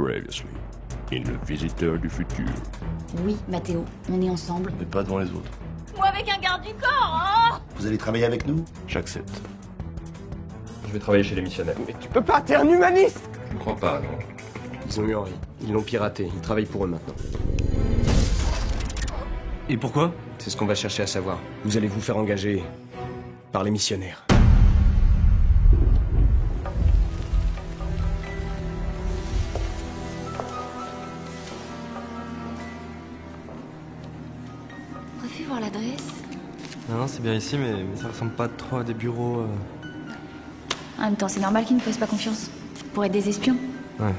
Previously, in Le Visiteur du Futur. Oui, Mathéo, on est ensemble. Mais pas devant les autres. Moi avec un garde du corps, hein. Vous allez travailler avec nous? J'accepte. Je vais travailler chez les missionnaires. Mais tu peux pas, t'es un humaniste! Je crois pas, non. Ils ont eu Henri. Ils l'ont piraté. Ils travaillent pour eux maintenant. Et pourquoi? C'est ce qu'on va chercher à savoir. Vous allez vous faire engager par les missionnaires. On aurait pu voir l'adresse. Non, c'est bien ici, mais ça ressemble pas trop à des bureaux. En même temps, c'est normal qu'ils ne fassent pas confiance. Pour être des espions. Ouais,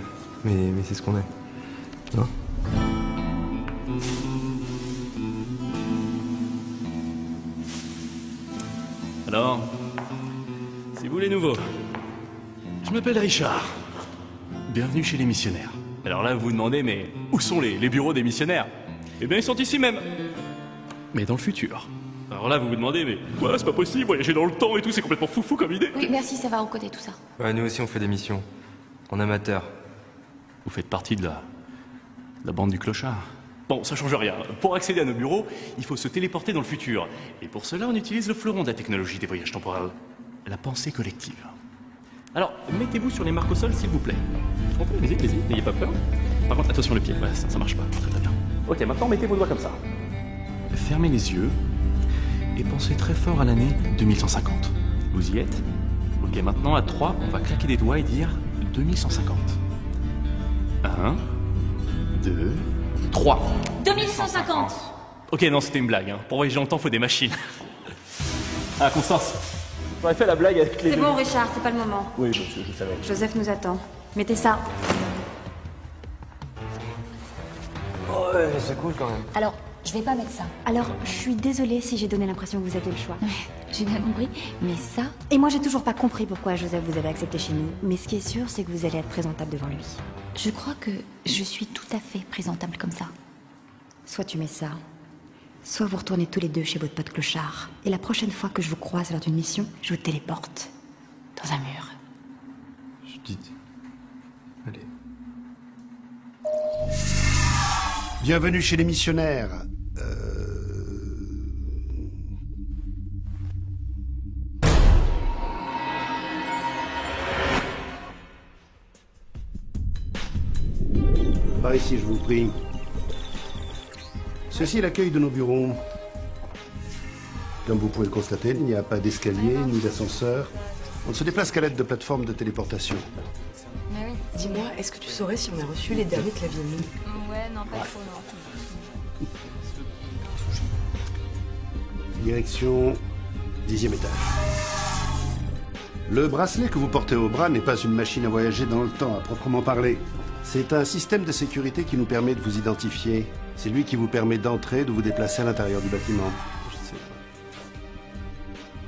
mais c'est ce qu'on est. Non? Alors, c'est vous les nouveaux. Je m'appelle Richard. Bienvenue chez les missionnaires. Alors là, vous vous demandez, mais où sont les bureaux des missionnaires? Eh bien, ils sont ici même. Mais dans le futur. Alors là, vous vous demandez, mais ouais, c'est pas possible, voyager dans le temps et tout, c'est complètement foufou comme idée. Oui, merci, ça va recoder tout ça. Ouais, nous aussi on fait des missions. En amateur. Vous faites partie de la bande du clochard. Bon, ça change rien. Pour accéder à nos bureaux, il faut se téléporter dans le futur. Et pour cela, on utilise le fleuron de la technologie des voyages temporels. La pensée collective. Alors, mettez-vous sur les marques au sol, s'il vous plaît. Allez-y, n'ayez pas peur. Par contre, attention le pied, ouais, ça marche pas. Très bien. Ok, maintenant, mettez vos doigts comme ça. Fermez les yeux et pensez très fort à l'année 2150. Vous y êtes? Ok, maintenant, à 3, on va claquer des doigts et dire 2150. 1, 2, 3. 2150. Ok, non, c'était une blague. Hein. Pour voyager dans le temps, faut des machines. Ah, Constance, j'aurais fait la blague avec les C'est deux. bon, Richard, c'est pas le moment. Oui, je savais. Joseph nous attend. Mettez ça. Ouais, c'est cool quand même. Alors, je vais pas mettre ça. Alors, je suis désolée si j'ai donné l'impression que vous aviez le choix. J'ai bien compris, mais ça... Et moi, j'ai toujours pas compris pourquoi Joseph vous avez accepté chez nous. Mais ce qui est sûr, c'est que vous allez être présentable devant lui. Je crois que je suis tout à fait présentable comme ça. Soit tu mets ça, soit vous retournez tous les deux chez votre pote clochard. Et la prochaine fois que je vous croise lors d'une mission, je vous téléporte dans un mur. Judith. Allez. Bienvenue chez les missionnaires. Par ici, je vous prie. Ceci est l'accueil de nos bureaux. Comme vous pouvez le constater, il n'y a pas d'escalier ni d'ascenseur. On ne se déplace qu'à l'aide de plateformes de téléportation. Mais oui. Dis-moi, est-ce que tu saurais si on a reçu les derniers claviers Mi? Ouais, non, pas trop, non. Direction 10e étage. Le bracelet que vous portez au bras n'est pas une machine à voyager dans le temps, à proprement parler. C'est un système de sécurité qui nous permet de vous identifier. C'est lui qui vous permet d'entrer, de vous déplacer à l'intérieur du bâtiment. Je sais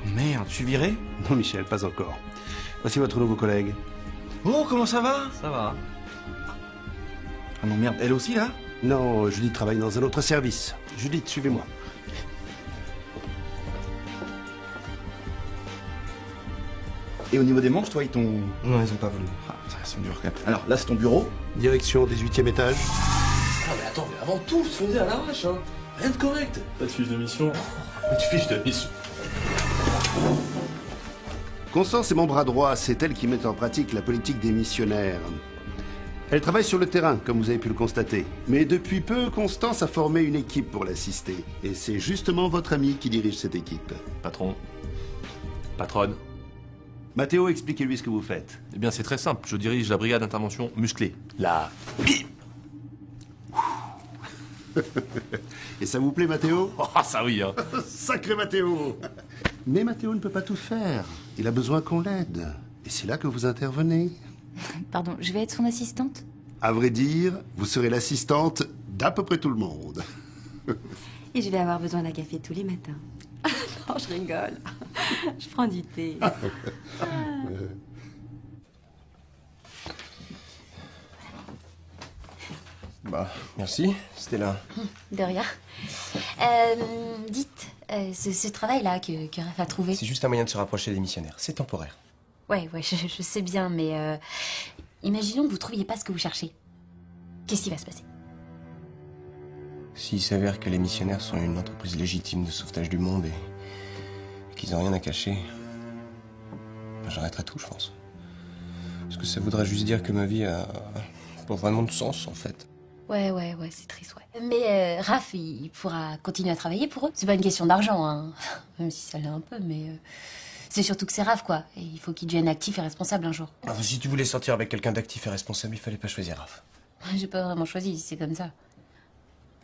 pas. Merde, je suis viré? Non, Michel, pas encore. Voici votre nouveau collègue. Oh, comment ça va? Ça va. Ah non, merde, elle aussi là? Non, Judith travaille dans un autre service. Judith, suivez-moi. Et au niveau des manches, toi, ils t'ont... Non, ils ont pas voulu. Ah, ça me dure quand même. Alors, là, c'est ton bureau. Direction 18e étage. Ah, mais attends, mais avant tout, se faisait à l'arrache, hein. Rien de correct. Pas de fiche de mission. Pas de fiche de mission. Constance est mon bras droit, c'est elle qui met en pratique la politique des missionnaires. Elle travaille sur le terrain, comme vous avez pu le constater. Mais depuis peu, Constance a formé une équipe pour l'assister. Et c'est justement votre ami qui dirige cette équipe. Patron. Patronne. Mathéo, expliquez-lui ce que vous faites. Eh bien, c'est très simple. Je dirige la brigade d'intervention musclée. La... Et ça vous plaît, Mathéo? Oh, ça oui, hein. Sacré Mathéo! Mais Mathéo ne peut pas tout faire. Il a besoin qu'on l'aide. Et c'est là que vous intervenez. Pardon, je vais être son assistante? À vrai dire, vous serez l'assistante d'à peu près tout le monde. Et je vais avoir besoin d'un café tous les matins. Non, je rigole. Je prends du thé. Bah, merci, c'était là. De rien. Dites, ce travail-là que Raph a trouvé... C'est juste un moyen de se rapprocher des missionnaires. C'est temporaire. Ouais, je sais bien, mais... imaginons que vous trouviez pas ce que vous cherchez. Qu'est-ce qui va se passer? S'il s'avère que les missionnaires sont une entreprise légitime de sauvetage du monde et qu'ils n'ont rien à cacher, ben, j'arrêterai tout, je pense. Parce que ça voudrait juste dire que ma vie a pas vraiment de sens, en fait. Ouais, c'est triste, ouais. Mais Raph, il pourra continuer à travailler pour eux. C'est pas une question d'argent, hein. Même si ça l'est un peu, mais... C'est surtout que c'est Raph, quoi. Et il faut qu'il devienne actif et responsable un jour. Alors, si tu voulais sortir avec quelqu'un d'actif et responsable, il fallait pas choisir Raph. J'ai pas vraiment choisi, c'est comme ça.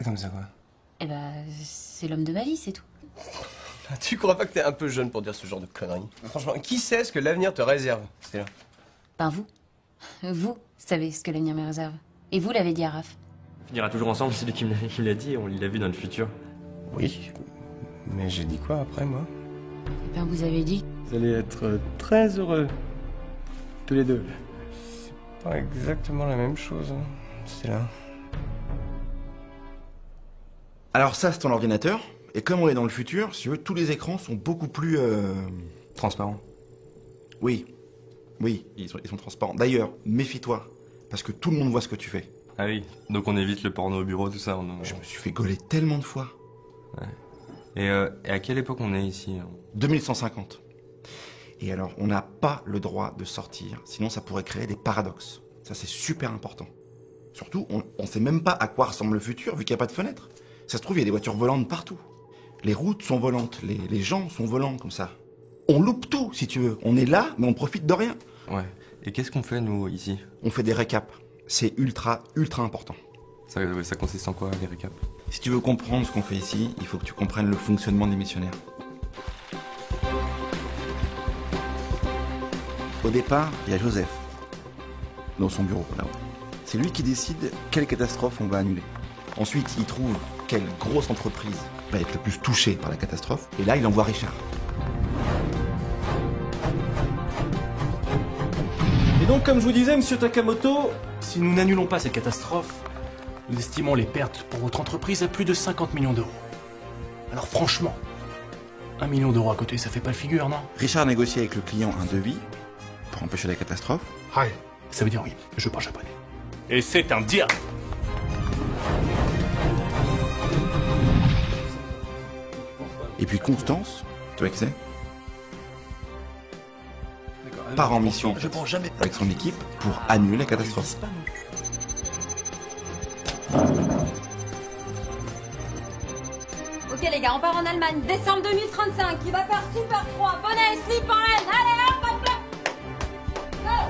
Comme ça, quoi? Eh ben, c'est l'homme de ma vie, c'est tout. Tu crois pas que t'es un peu jeune pour dire ce genre de conneries? Franchement, qui sait ce que l'avenir te réserve? C'est là. Ben vous. Vous savez ce que l'avenir me réserve. Et vous l'avez dit à Raph. On finira toujours ensemble, c'est lui qui me l'a dit, on l'a vu dans le futur. Oui, mais j'ai dit quoi après, moi? Eh ben, vous avez dit... Vous allez être très heureux. Tous les deux. C'est pas exactement la même chose, hein. C'est là. Alors ça, c'est ton ordinateur. Et comme on est dans le futur, si tu veux, tous les écrans sont beaucoup plus... Transparent. Oui. Oui, ils sont transparents. D'ailleurs, méfie-toi. Parce que tout le monde voit ce que tu fais. Ah oui, donc on évite le porno au bureau, tout ça. Je me suis fait gauler tellement de fois. Ouais. Et à quelle époque on est ici? 2150. Et alors, on n'a pas le droit de sortir, sinon ça pourrait créer des paradoxes. Ça, c'est super important. Surtout, on sait même pas à quoi ressemble le futur, vu qu'il n'y a pas de fenêtre. Ça se trouve, il y a des voitures volantes partout. Les routes sont volantes, les gens sont volants, comme ça. On loupe tout, si tu veux. On est là, mais on profite de rien. Ouais. Et qu'est-ce qu'on fait, nous, ici? On fait des récaps. C'est ultra important. Ça consiste en quoi, les récaps? Si tu veux comprendre ce qu'on fait ici, il faut que tu comprennes le fonctionnement des missionnaires. Au départ, il y a Joseph, dans son bureau, là-haut. C'est lui qui décide quelle catastrophe on va annuler. Ensuite, il trouve quelle grosse entreprise va être le plus touchée par la catastrophe, et là, il envoie Richard. Et donc, comme je vous disais, monsieur Takamoto, si nous n'annulons pas cette catastrophe, nous estimons les pertes pour votre entreprise à plus de 50 millions d'euros. Alors franchement, 1 million d'euros à côté, ça fait pas le figure, non? Richard négocie avec le client un devis pour empêcher la catastrophe. Hi, ça veut dire oui, je parle japonais. Et c'est un dia. Et puis Constance, tu vois qui c'est? Part en mission avec son équipe pour annuler la catastrophe. Ok les gars, on part en Allemagne, décembre 2035, il va faire super froid, bonnet, slip en laine, allez hop hop hop.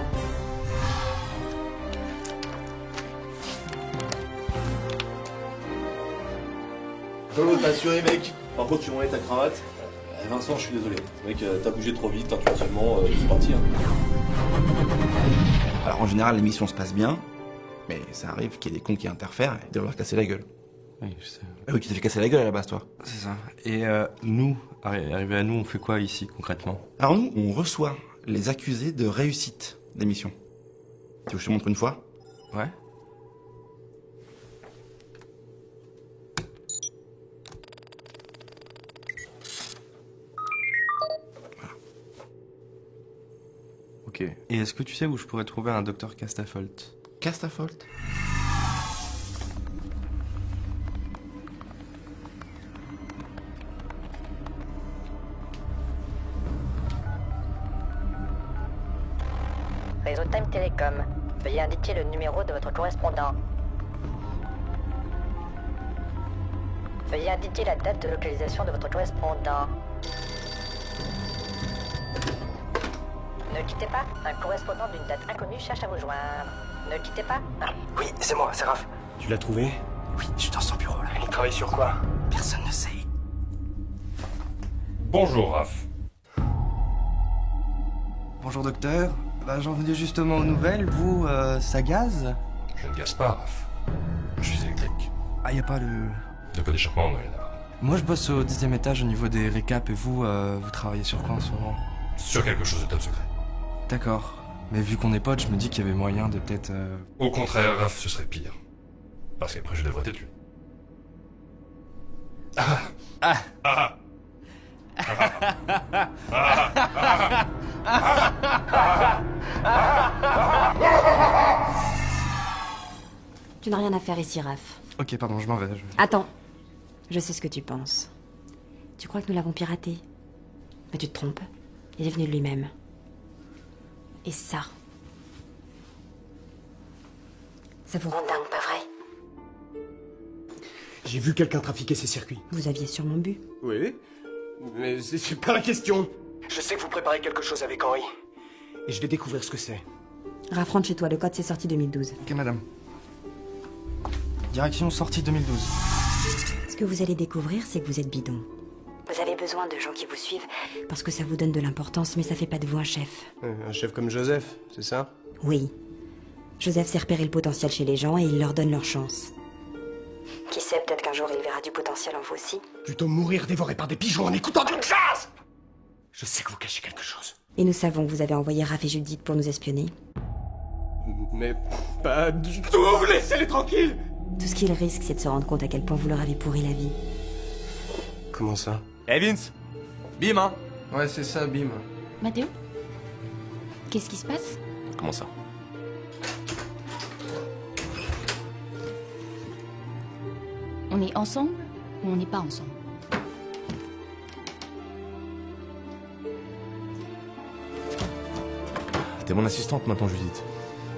Go t'as assuré mec. Par contre tu m'enlèves ta cravate. Vincent, je suis désolé. Mec, t'as bougé trop vite, intuitivement, c'est parti. Hein. Alors en général, les missions se passent bien, mais ça arrive qu'il y ait des cons qui interfèrent et de leur casser la gueule. Oui, je sais. Ah oui, qui t'es fait casser la gueule à la base, toi. C'est ça. Et nous, arrivé à nous, on fait quoi ici, concrètement? Alors nous, on reçoit les accusés de réussite des missions. Tu veux que je te montre une fois? Ouais. Ok. Et est-ce que tu sais où je pourrais trouver un docteur Castafolt? Castafolt? Réseau Time Télécom. Veuillez indiquer le numéro de votre correspondant. Veuillez indiquer la date de localisation de votre correspondant. Ne quittez pas. Un correspondant d'une date inconnue cherche à vous joindre. Ne quittez pas. Oui, c'est moi, c'est Raph. Tu l'as trouvé? Oui, je suis dans son bureau là. Il travaille sur quoi? Personne ne sait. Bonjour, Raph. Bonjour docteur. Bah, j'en venais justement aux nouvelles. Vous, ça gaze? Je ne gaze pas, Raph. Je suis électrique. Ah, y a pas le... Y'a pas d'échappement, non, là. Moi, je bosse au 10e étage au niveau des récaps et vous, vous travaillez sur quoi en ce moment? Sur quelque chose de top secret. D'accord. Mais vu qu'on est potes, je me dis qu'il y avait moyen de peut-être... Au contraire, Raph, ce serait pire. Parce qu'après, je devrais t'être tué. Ah ah ah Tu n'as rien à faire ici, Raph. Ok, pardon, je m'en vais. Attends. Je sais ce que tu penses. Tu crois que nous l'avons piraté? Mais tu te trompes. Il est venu de lui-même. Et ça vous rend dingue, pas vrai? J'ai vu quelqu'un trafiquer ces circuits. Vous aviez sûrement bu. Oui, mais c'est pas la question. Je sais que vous préparez quelque chose avec Henri. Et je vais découvrir ce que c'est. Raph, rentre chez toi, le code c'est sorti 2012. Ok, madame. Direction sortie 2012. Ce que vous allez découvrir, c'est que vous êtes bidon. Vous avez besoin de gens qui vous suivent, parce que ça vous donne de l'importance, mais ça fait pas de vous un chef. Un chef comme Joseph, c'est ça? Oui. Joseph sait repérer le potentiel chez les gens et il leur donne leur chance. Qui sait, peut-être qu'un jour il verra du potentiel en vous aussi. Plutôt mourir dévoré par des pigeons en écoutant du jazz! Je sais que vous cachez quelque chose. Et nous savons que vous avez envoyé Raph et Judith pour nous espionner. Mais pas du tout, laissez-les tranquilles! Tout ce qu'ils risquent, c'est de se rendre compte à quel point vous leur avez pourri la vie. Comment ça? Hey Vince! Bim, hein? Ouais, c'est ça, bim. Mathéo? Qu'est-ce qui se passe? Comment ça? On est ensemble ou on n'est pas ensemble? T'es mon assistante maintenant, Judith.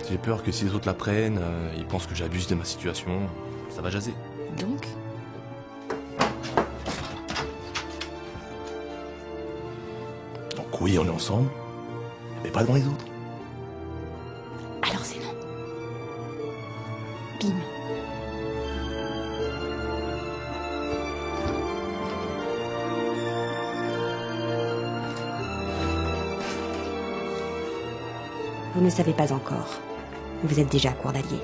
J'ai peur que si les autres la prennent, ils pensent que j'abuse de ma situation. Ça va jaser. Donc? Donc oui, on est ensemble, mais pas devant les autres. Alors c'est non. Bim. Vous ne savez pas encore. Vous êtes déjà à court d'alliés.